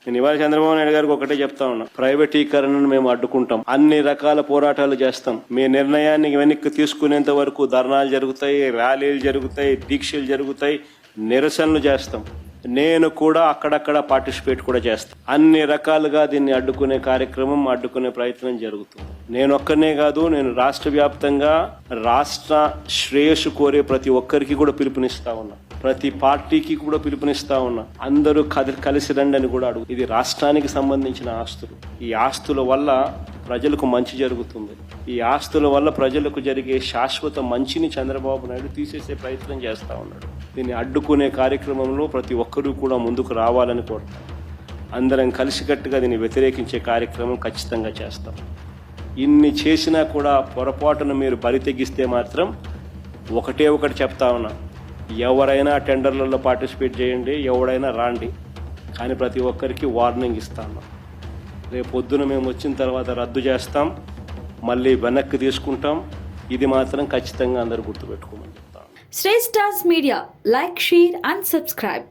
నేను ఇవాళ చంద్రబాబు నాయుడు గారికి ఒకటే చెప్తా ఉన్నా, ప్రైవేటీకరణను మేము అడ్డుకుంటాం, అన్ని రకాల పోరాటాలు చేస్తాం, మీ నిర్ణయాన్ని వెనక్కి తీసుకునేంత వరకు ధర్నాలు జరుగుతాయి, ర్యాలీలు జరుగుతాయి, దీక్షలు జరుగుతాయి, నిరసనలు చేస్తాం. నేను కూడా అక్కడక్కడ పార్టిసిపేట్ కూడా చేస్తాను. అన్ని రకాలుగా దీన్ని అడ్డుకునే కార్యక్రమం, అడ్డుకునే ప్రయత్నం జరుగుతుంది. నేను ఒక్కనే కాదు, నేను రాష్ట్ర వ్యాప్తంగా రాష్ట్ర శ్రేయస్సు కోరే ప్రతి ఒక్కరికి కూడా పిలుపునిస్తా ఉన్నా, ప్రతి పార్టీకి కూడా పిలుపునిస్తా ఉన్నా. అందరూ కలిసి రండి అని కూడా అడుగు. ఇది రాష్ట్రానికి సంబంధించిన ఆస్తులు. ఈ ఆస్తుల వల్ల ప్రజలకు మంచి జరుగుతుంది. ఈ ఆస్తుల వల్ల ప్రజలకు జరిగే శాశ్వత మంచిని చంద్రబాబు నాయుడు తీసేసే ప్రయత్నం చేస్తా ఉన్నాడు. దీన్ని అడ్డుకునే కార్యక్రమంలో ప్రతి ఒక్కరూ కూడా ముందుకు రావాలని కోరుతాం. అందరం కలిసికట్టుగా దీన్ని వ్యతిరేకించే కార్యక్రమం ఖచ్చితంగా చేస్తాం. ఇన్ని చేసినా కూడా పొరపాటును మీరు బరి తెగిస్తే మాత్రం ఒకటి చెప్తా ఉన్నా, ఎవరైనా టెండర్లలో పార్టిసిపేట్ చేయండి, ఎవడైనా రాండి, కానీ ప్రతి ఒక్కరికి వార్నింగ్ ఇస్తాను. రేపు పొద్దున మేము వచ్చిన తర్వాత రద్దు చేస్తాం, మళ్ళీ వెనక్కి తీసుకుంటాం. ఇది మాత్రం ఖచ్చితంగా అందరూ గుర్తుపెట్టుకోమని చెప్తాను. Shreshta media, like, share and subscribe.